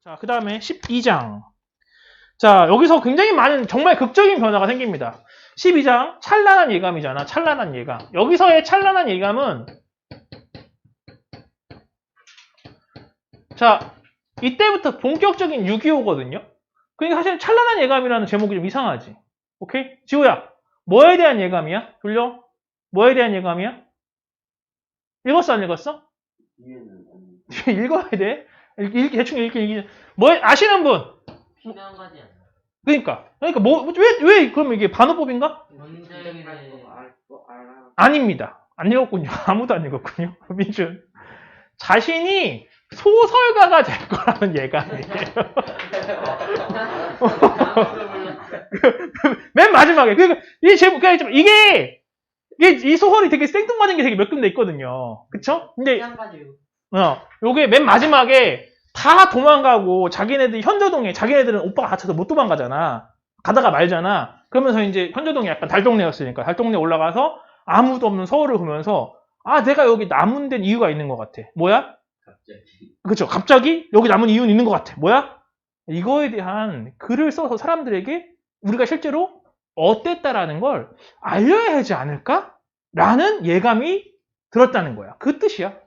자, 그 다음에 12장. 자, 여기서 굉장히 많은 정말 극적인 변화가 생깁니다. 12장 찬란한 예감이잖아. 찬란한 예감. 여기서의 찬란한 예감은 자, 이때부터 본격적인 6.25거든요. 그러니까 사실 찬란한 예감이라는 제목이 좀 이상하지. 오케이? 지호야, 뭐에 대한 예감이야? 돌려? 뭐에 대한 예감이야? 읽었어, 안 읽었어? 읽어야 돼. 대충 읽기. 뭐, 아시는 분? 중요한 가지 않나? 그러니까 왜 그러면 이게 반어법인가? 아닙니다. 안 읽었군요. 아무도 안 읽었군요. 민준. 자신이 소설가가 될 거라는 예감이에요. 맨 마지막에. 그러니까 이 제목, 이게 이 소설이 되게 생뚱맞은 게 되게 몇 군데 있거든요. 그쵸? 근데, 요게 맨 마지막에 다 도망가고 자기네들이 현저동에 자기네들은 오빠가 갇혀서 못 도망가잖아. 가다가 말잖아. 그러면서 이제 현저동이 약간 달동네였으니까 달동네 올라가서 아무도 없는 서울을 보면서 아, 내가 여기 남은 데는 이유가 있는 것 같아. 뭐야? 갑자기. 그쵸. 갑자기 여기 남은 이유는 있는 것 같아. 뭐야? 이거에 대한 글을 써서 사람들에게 우리가 실제로 어땠다라는 걸 알려야 하지 않을까? 라는 예감이 들었다는 거야. 그 뜻이야.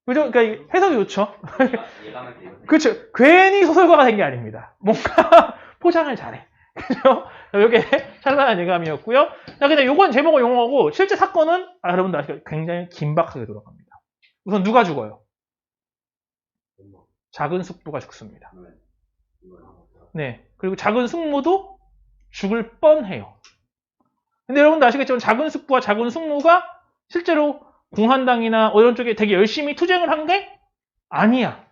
그죠? 그러니까 해석이 좋죠. 그렇죠. 괜히 소설가가 된 게 아닙니다. 뭔가 포장을 잘해. 그죠? 이게 찬란한 예감이었고요. 자, 근데 요건 제목은 용어고 실제 사건은 여러분들 아시죠? 굉장히 긴박하게 돌아갑니다. 우선 누가 죽어요? 작은 숙부가 죽습니다. 네. 그리고 작은 숙모도 죽을 뻔해요. 근데 여러분들 아시겠지만 작은 숙부와 작은 숙모가 실제로 공산당이나 이런 쪽에 되게 열심히 투쟁을 한 게 아니야.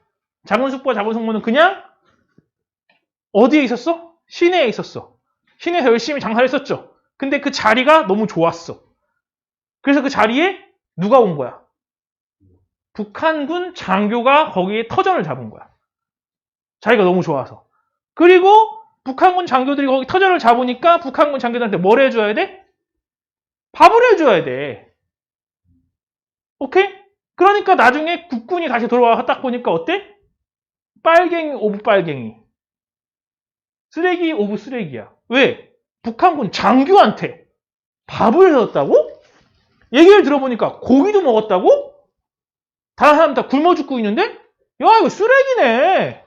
작은 숙부와 작은 숙모는 그냥 어디에 있었어? 시내에 있었어. 시내에서 열심히 장사를 했었죠. 근데 그 자리가 너무 좋았어. 그래서 그 자리에 누가 온 거야? 북한군 장교가 거기에 터전을 잡은 거야. 자기가 너무 좋아서. 그리고 북한군 장교들이 거기 터전을 잡으니까 북한군 장교들한테 뭘 해줘야 돼? 밥을 해줘야 돼. 오케이? 그러니까 나중에 국군이 다시 돌아와서 딱 보니까 어때? 빨갱이 오브 빨갱이. 쓰레기 오브 쓰레기야. 왜? 북한군 장교한테 밥을 해줬다고? 얘기를 들어보니까 고기도 먹었다고? 다른 사람 다 굶어 죽고 있는데? 야, 이거 쓰레기네.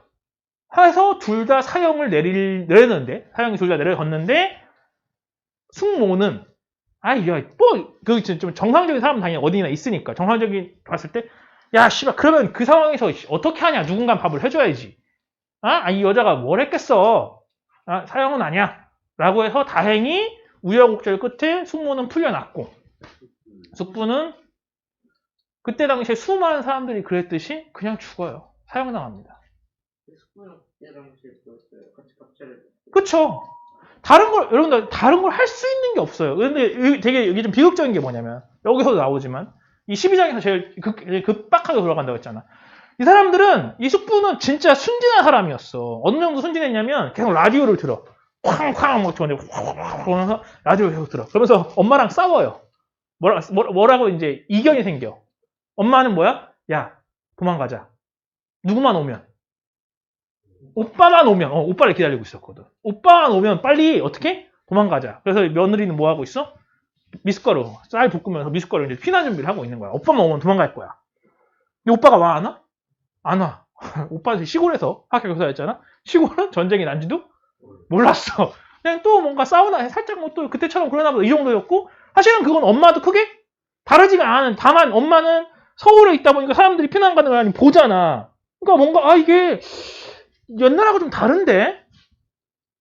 해서 둘 다 사형을 내렸는데, 사형이 둘 다 내려졌는데, 숙모는 좀 정상적인 사람 당연히 어디나 있으니까. 정상적인 봤을 때, 야, 씨발, 그러면 그 상황에서 어떻게 하냐? 누군가 밥을 해줘야지. 이 여자가 뭘 했겠어? 사형은 아니야. 라고 해서 다행히 우여곡절 끝에 숙모는 풀려났고, 숙부는 그때 당시에 수많은 사람들이 그랬듯이 그냥 죽어요. 사형당합니다. 그쵸? 여러분들, 다른 걸 할 수 있는 게 없어요. 근데 되게 이게 좀 비극적인 게 뭐냐면, 여기서도 나오지만, 이 12장에서 제일 급박하게 돌아간다고 했잖아. 이 사람들은, 이 숙부는 진짜 순진한 사람이었어. 어느 정도 순진했냐면, 계속 라디오를 들어. 쾅쾅, 그러면서 라디오를 계속 들어. 그러면서 엄마랑 싸워요. 뭐라고 이제 이견이 생겨. 엄마는 뭐야? 야, 도망가자. 누구만 오면. 오빠만 오면, 오빠를 기다리고 있었거든. 오빠만 오면 빨리 어떻게? 도망가자. 그래서 며느리는 뭐 하고 있어? 미숫가루, 쌀 볶으면서 미숫가루 이제 피난 준비를 하고 있는 거야. 오빠만 오면 도망갈 거야. 근데 오빠가 와, 안 와? 안 와. 오빠는 시골에서 학교 교사였잖아? 시골은 전쟁이 난지도 몰랐어. 그냥 또 뭔가 사우나 살짝 뭐 또 그때처럼 그러나 보다 이 정도였고, 사실은 그건 엄마도 크게 다르지가 않은, 다만 엄마는 서울에 있다 보니까 사람들이 피난 가는 걸 아니 보잖아. 그러니까 뭔가, 이게, 옛날하고 좀 다른데?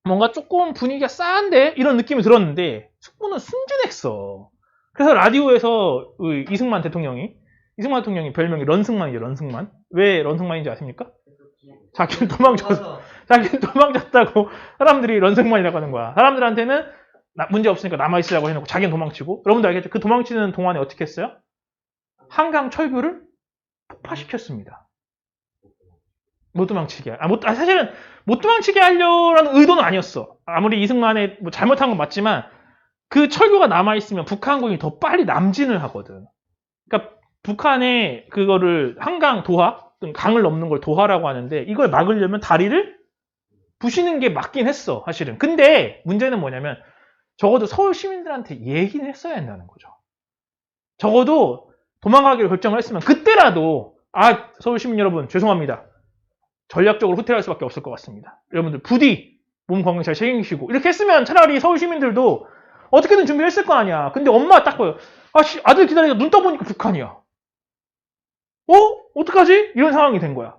뭔가 조금 분위기가 싸한데? 이런 느낌이 들었는데, 숙부는 순진했어. 그래서 라디오에서 이승만 대통령이 별명이 런승만이죠, 런승만. 왜 런승만인지 아십니까? 자기는 도망쳤다고 사람들이 런승만이라고 하는 거야. 사람들한테는 문제 없으니까 남아있으라고 해놓고 자기는 도망치고. 여러분들 알겠죠? 그 도망치는 동안에 어떻게 했어요? 한강 철교를 폭파시켰습니다. 못 도망치게. 사실은 못 도망치게 하려는 의도는 아니었어. 아무리 이승만의 뭐 잘못한 건 맞지만 그 철교가 남아있으면 북한군이 더 빨리 남진을 하거든. 그러니까 북한의 그거를 한강 도하, 강을 넘는 걸 도하라고 하는데 이걸 막으려면 다리를 부시는 게 맞긴 했어, 사실은. 근데 문제는 뭐냐면 적어도 서울 시민들한테 얘기는 했어야 한다는 거죠. 적어도 도망가기로 결정을 했으면 그때라도 서울 시민 여러분 죄송합니다. 전략적으로 후퇴할 수밖에 없을 것 같습니다. 여러분들 부디 몸 건강 잘 책임지시고 이렇게 했으면 차라리 서울 시민들도 어떻게든 준비를 했을 거 아니야. 근데 엄마가 딱 보여. 아들 기다리다 눈 떠보니까 북한이야. 어떡하지? 이런 상황이 된 거야.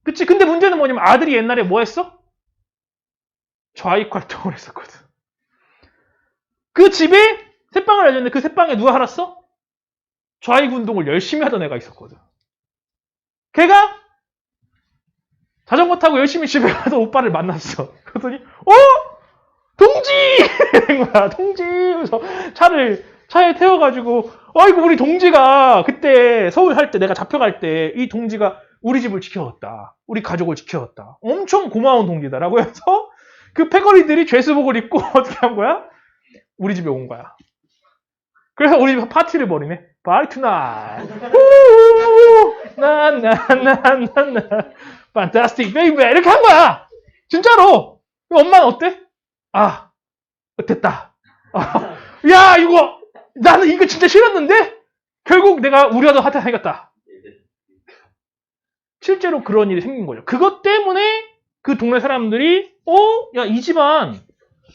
그치? 근데 문제는 뭐냐면 아들이 옛날에 뭐 했어? 좌익 활동을 했었거든. 그 집에 새빵을 알렸는데 그 새빵에 누가 살았어? 좌익 운동을 열심히 하던 애가 있었거든. 걔가 자전거 타고 열심히 집에 가서 오빠를 만났어. 그랬더니 동지! 이런 거야. 동지! 그래서 차에 태워가지고 아이고 우리 동지가 그때 서울 살 때 내가 잡혀갈 때 이 동지가 우리 집을 지켜줬다. 우리 가족을 지켜줬다. 엄청 고마운 동지다라고 해서 그 패거리들이 죄수복을 입고 어떻게 한 거야? 우리 집에 온 거야. 그래서 우리 집 파티를 벌이네. 파티 투나잇. 나나나나나 판타스틱 베이비 이렇게 한 거야. 진짜로. 엄마는 어때? 됐다. 야 이거 나는 이거 진짜 싫었는데 결국 내가 우리 아들 한테 생겼다. 실제로 그런 일이 생긴 거죠. 그것 때문에 그 동네 사람들이 야 이 집안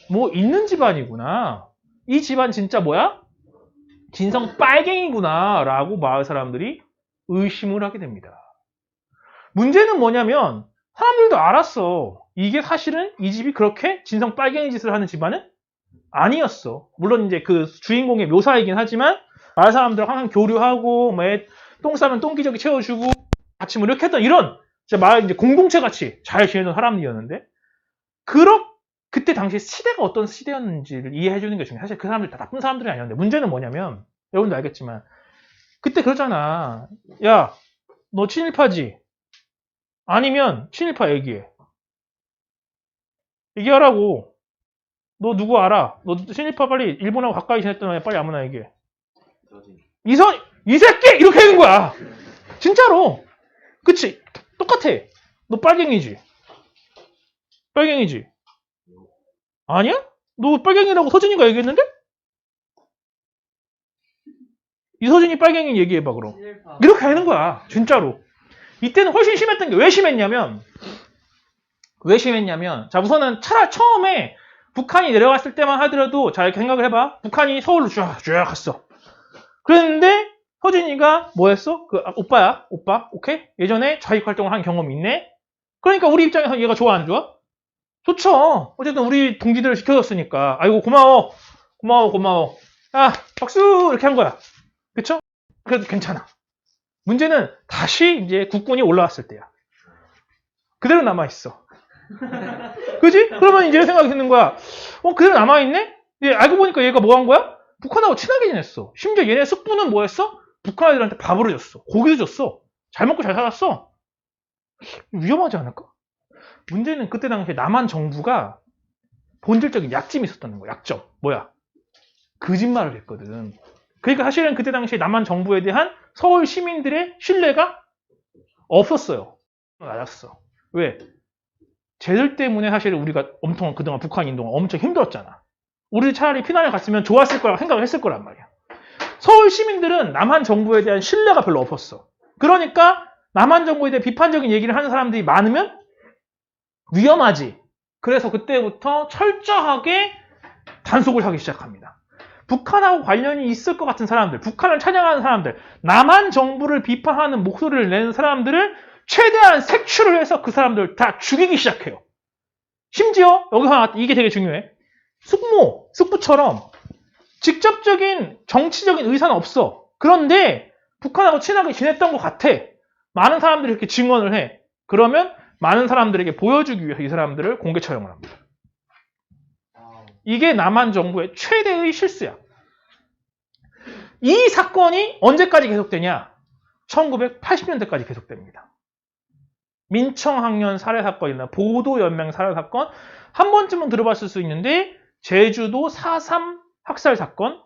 뭐 있는 집안이구나. 이 집안 진짜 뭐야? 진성 빨갱이구나 라고 마을 사람들이 의심을 하게 됩니다. 문제는 뭐냐면 사람들도 알았어. 이게 사실은 이 집이 그렇게 진성 빨갱이 짓을 하는 집안은 아니었어. 물론 이제 그 주인공의 묘사이긴 하지만 마을 사람들하고 항상 교류하고 똥 싸면 똥기저귀 채워주고 같이 뭐 이렇게 했던 이런 진짜 마을 이제 공동체 같이 잘 지내던 사람들이었는데 그때 당시 시대가 어떤 시대였는지를 이해해 주는 게 중요해. 사실 그 사람들 다 나쁜 사람들이 아니었는데 문제는 뭐냐면 여러분도 알겠지만 그때 그러잖아. 야, 너 친일파지? 아니면 친일파 얘기해. 얘기하라고. 너 누구 알아? 너 친일파 빨리 일본하고 가까이 지냈던 애 빨리 아무나 얘기해. 이 새끼! 이렇게 하는 거야. 진짜로. 그치? 똑같아. 너 빨갱이지? 빨갱이지? 아니야? 너 빨갱이라고 서진이가 얘기했는데? 이서진이 빨갱이 얘기해봐 그럼. 이렇게 하는 거야. 진짜로. 이때는 훨씬 심했던 게 왜 심했냐면 자 우선은 차라리 처음에 북한이 내려갔을 때만 하더라도 자 이렇게 생각을 해봐. 북한이 서울로 쫙 갔어. 그랬는데 서진이가 뭐 했어? 오빠야. 오빠. 오케이? 예전에 좌익 활동을 한 경험이 있네? 그러니까 우리 입장에서 얘가 좋아 안 좋아? 좋죠. 어쨌든 우리 동지들을 지켜줬으니까. 아이고 고마워. 야 박수 이렇게 한 거야. 그쵸? 그래도 괜찮아. 문제는 다시 이제 국군이 올라왔을 때야. 그대로 남아있어. 그지? 그러면 이제 생각이 드는 거야. 그대로 남아있네? 알고 보니까 얘가 뭐 한 거야? 북한하고 친하게 지냈어. 심지어 얘네 숙부는 뭐 했어? 북한 애들한테 밥을 해줬어. 고기도 줬어. 잘 먹고 잘 살았어. 위험하지 않을까? 문제는 그때 당시에 남한 정부가 본질적인 약점이 있었다는 거야. 약점. 뭐야? 거짓말을 했거든. 그러니까 사실은 그때 당시에 남한 정부에 대한 서울 시민들의 신뢰가 없었어요. 낮았어. 왜? 쟤들 때문에 사실 우리가 엄청 그동안 북한 인동안 엄청 힘들었잖아. 우리 차라리 피난을 갔으면 좋았을 거라고 생각을 했을 거란 말이야. 서울 시민들은 남한 정부에 대한 신뢰가 별로 없었어. 그러니까 남한 정부에 대해 비판적인 얘기를 하는 사람들이 많으면 위험하지. 그래서 그때부터 철저하게 단속을 하기 시작합니다. 북한하고 관련이 있을 것 같은 사람들, 북한을 찬양하는 사람들, 남한 정부를 비판하는 목소리를 내는 사람들을 최대한 색출을 해서 그 사람들을 다 죽이기 시작해요. 심지어 여기서 이게 되게 중요해. 숙부처럼 직접적인 정치적인 의사는 없어. 그런데 북한하고 친하게 지냈던 것 같아. 많은 사람들이 이렇게 증언을 해. 그러면 많은 사람들에게 보여주기 위해서 이 사람들을 공개 처형을 합니다. 이게 남한 정부의 최대의 실수야. 이 사건이 언제까지 계속되냐? 1980년대까지 계속됩니다. 민청학년 살해사건이나 보도연맹 살해사건 한 번쯤은 들어봤을 수 있는데 제주도 4.3 학살사건,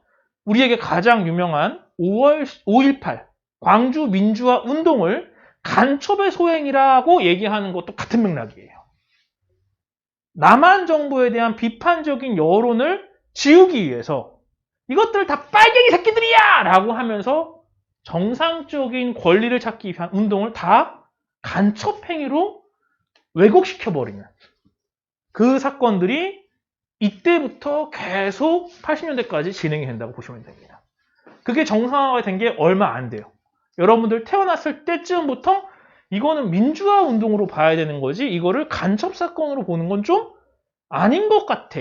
우리에게 가장 유명한 5.18 광주 민주화 운동을 간첩의 소행이라고 얘기하는 것도 같은 맥락이에요. 남한 정부에 대한 비판적인 여론을 지우기 위해서 이것들 다 빨갱이 새끼들이야! 라고 하면서 정상적인 권리를 찾기 위한 운동을 다 간첩행위로 왜곡시켜버리는 그 사건들이 이때부터 계속 80년대까지 진행이 된다고 보시면 됩니다. 그게 정상화가 된 게 얼마 안 돼요. 여러분들 태어났을 때쯤부터 이거는 민주화 운동으로 봐야 되는 거지 이거를 간첩 사건으로 보는 건 좀 아닌 것 같아.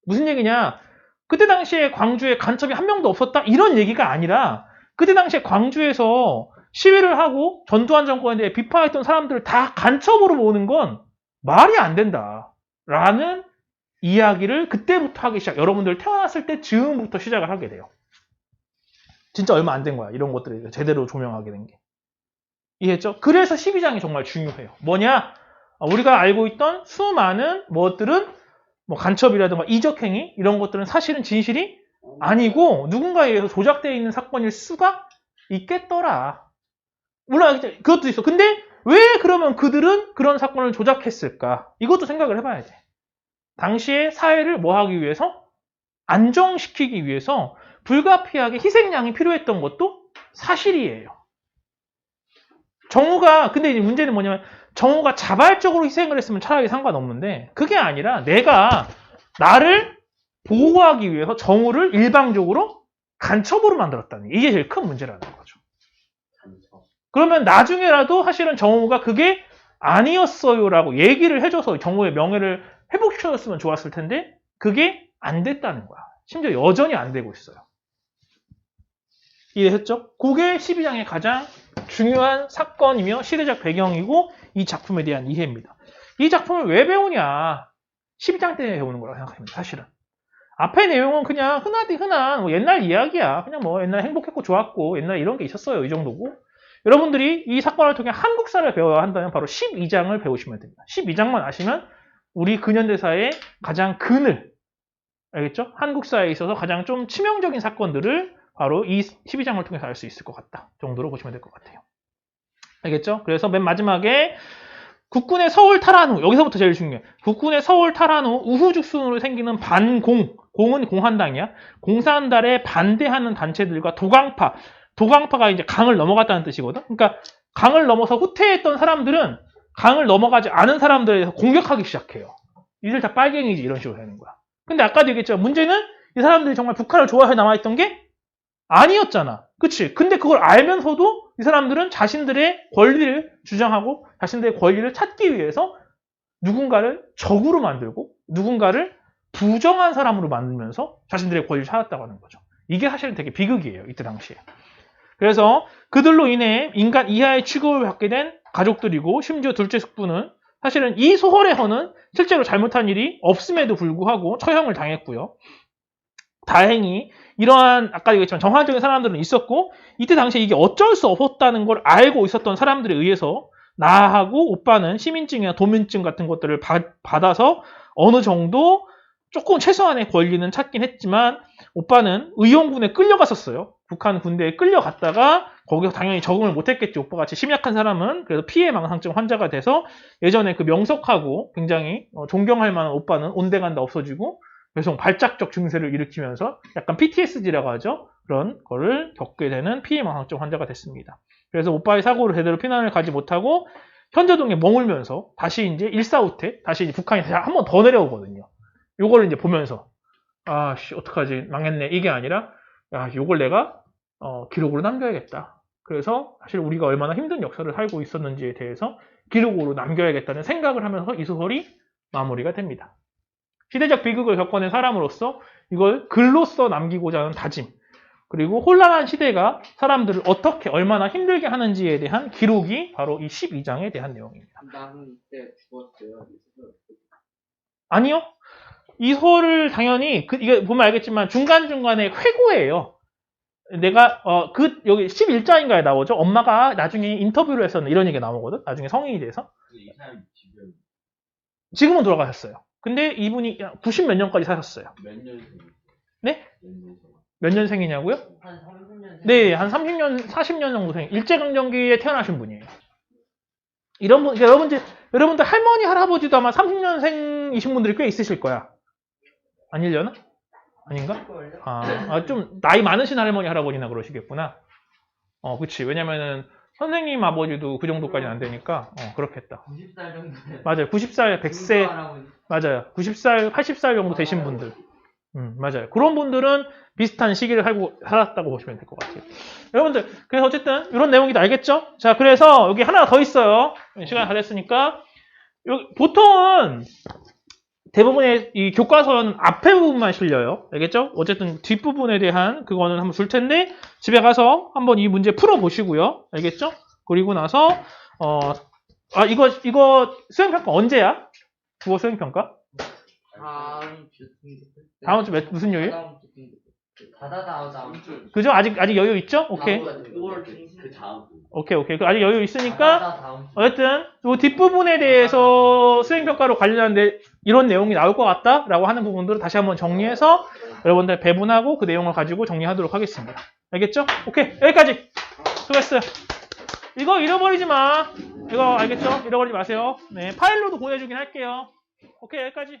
무슨 얘기냐? 그때 당시에 광주에 간첩이 한 명도 없었다? 이런 얘기가 아니라 그때 당시에 광주에서 시위를 하고 전두환 정권에 대해 비판했던 사람들을 다 간첩으로 보는 건 말이 안 된다. 라는 이야기를 그때부터 하기 시작. 여러분들 태어났을 때 즈음부터 시작을 하게 돼요. 진짜 얼마 안 된 거야. 이런 것들을 제대로 조명하게 된 게. 이해했죠? 그래서 12장이 정말 중요해요. 뭐냐? 우리가 알고 있던 수많은 것들은 뭐 간첩이라든가 이적행위 이런 것들은 사실은 진실이 아니고 누군가에 의해서 조작되어 있는 사건일 수가 있겠더라. 물론 그것도 있어. 근데 왜 그러면 그들은 그런 사건을 조작했을까? 이것도 생각을 해봐야 돼. 당시에 사회를 뭐 하기 위해서? 안정시키기 위해서 불가피하게 희생양이 필요했던 것도 사실이에요. 정우가 근데 이제 문제는 뭐냐면 정우가 자발적으로 희생을 했으면 차라리 상관없는데 그게 아니라 내가 나를 보호하기 위해서 정우를 일방적으로 간첩으로 만들었다는 게 이게 제일 큰 문제라는 거죠. 그러면 나중에라도 사실은 정우가 그게 아니었어요라고 얘기를 해줘서 정우의 명예를 회복시켜줬으면 좋았을 텐데 그게 안 됐다는 거야. 심지어 여전히 안 되고 있어요. 이해했죠? 그게 12장의 가장 중요한 사건이며 시대적 배경이고 이 작품에 대한 이해입니다. 이 작품을 왜 배우냐? 12장 때 배우는 거라고 생각합니다. 사실은. 앞의 내용은 그냥 흔한 뭐 옛날 이야기야. 그냥 뭐 옛날 행복했고 좋았고 옛날 이런 게 있었어요. 이 정도고. 여러분들이 이 사건을 통해 한국사를 배워야 한다면 바로 12장을 배우시면 됩니다. 12장만 아시면 우리 근현대사의 가장 근을 알겠죠? 한국사에 있어서 가장 좀 치명적인 사건들을 바로 이 12장을 통해서 알 수 있을 것 같다 정도로 보시면 될 것 같아요. 알겠죠? 그래서 맨 마지막에 국군의 서울 탈환 후 여기서부터 제일 중요해. 국군의 서울 탈환 후 우후죽순으로 생기는 반공, 공은 공산당이야. 공산당에 반대하는 단체들과 도강파가 이제 강을 넘어갔다는 뜻이거든. 그러니까 강을 넘어서 후퇴했던 사람들은 강을 넘어가지 않은 사람들에 대해서 공격하기 시작해요. 이들 다 빨갱이지 이런 식으로 되는 거야. 근데 아까도 얘기했죠. 문제는 이 사람들이 정말 북한을 좋아해 남아있던 게 아니었잖아. 그치? 근데 그걸 알면서도 이 사람들은 자신들의 권리를 주장하고 자신들의 권리를 찾기 위해서 누군가를 적으로 만들고 누군가를 부정한 사람으로 만들면서 자신들의 권리를 찾았다고 하는 거죠. 이게 사실은 되게 비극이에요. 이때 당시에. 그래서 그들로 인해 인간 이하의 취급을 받게 된 가족들이고 심지어 둘째 숙부는 사실은 이 소설에서는 실제로 잘못한 일이 없음에도 불구하고 처형을 당했고요. 다행히 이러한 아까 얘기했지만 정상적인 사람들은 있었고 이때 당시에 이게 어쩔 수 없었다는 걸 알고 있었던 사람들에 의해서 나하고 오빠는 시민증이나 도민증 같은 것들을 받아서 어느 정도 조금 최소한의 권리는 찾긴 했지만 오빠는 의용군에 끌려갔었어요. 북한 군대에 끌려갔다가 거기서 당연히 적응을 못했겠지. 오빠같이 심약한 사람은. 그래서 피해망상증 환자가 돼서 예전에 그 명석하고 굉장히 존경할 만한 오빠는 온데간다 없어지고 계속 발작적 증세를 일으키면서 약간 PTSD라고 하죠. 그런 거를 겪게 되는 피해망상증 환자가 됐습니다. 그래서 오빠의 사고로 제대로 피난을 가지 못하고 현저동에 머물면서 다시 이제 일사후퇴, 다시 이제 북한이 한 번 더 내려오거든요. 요거를 이제 보면서 아씨 어떡하지 망했네 이게 아니라 야 요걸 내가 기록으로 남겨야겠다. 그래서 사실 우리가 얼마나 힘든 역사를 살고 있었는지에 대해서 기록으로 남겨야겠다는 생각을 하면서 이 소설이 마무리가 됩니다. 시대적 비극을 겪어낸 사람으로서 이걸 글로써 남기고자 하는 다짐 그리고 혼란한 시대가 사람들을 어떻게 얼마나 힘들게 하는지에 대한 기록이 바로 이 12장에 대한 내용입니다. 나는 그때 죽었어요. 아니요. 이 소설을 당연히 이게 보면 알겠지만 중간중간에 회고예요. 내가 여기 11장인가에 나오죠. 엄마가 나중에 인터뷰를 했었는데 이런 얘기가 나오거든. 나중에 성인이 돼서. 이 사람이 지금은 돌아가셨어요. 근데 이분이 90몇 년까지 사셨어요. 몇 년생? 네? 몇 년생? 몇 년생이냐고요? 한 30년 네, 한 30년, 40년 정도 일제강점기에 태어나신 분이에요. 이런 분, 그러니까 여러분들 할머니, 할아버지도 아마 30년생이신 분들이 꽤 있으실 거야. 아니려나? 아닌가? 좀 나이 많으신 할머니, 할아버지나 그러시겠구나. 그치. 왜냐면은 선생님 아버지도 그 정도까지는 안 되니까, 그렇겠다. 90살 정도. 맞아요. 90살, 100세, 맞아요. 90살, 80살 정도 되신 분들. 맞아요. 그런 분들은 비슷한 시기를 살았다고 보시면 될 것 같아요. 여러분들, 그래서 어쨌든 이런 내용이 다 알겠죠? 자, 그래서 여기 하나 더 있어요. 시간이 다 됐으니까. 보통은 대부분의 이 교과서는 앞에 부분만 실려요. 알겠죠? 어쨌든 뒷부분에 대한 그거는 한번 줄 텐데 집에 가서 한번 이 문제 풀어보시고요. 알겠죠? 그리고 나서 이거 수행평가 언제야? 국어 수행평가? 다음 주 무슨 요일? 다음 주. 그죠? 아직 여유 있죠? 오케이. 5월 그 다음 주. 오케이. 아직 여유 있으니까 어쨌든 이 뒷부분에 대해서 수행평가로 관련한 이런 내용이 나올 것 같다라고 하는 부분들을 다시 한번 정리해서 여러분들 배분하고 그 내용을 가지고 정리하도록 하겠습니다. 알겠죠? 오케이. 여기까지. 수고했어요. 이거 잃어버리지 마. 이거 알겠죠? 잃어버리지 마세요. 네, 파일로도 보내주긴 할게요. 오케이. 여기까지.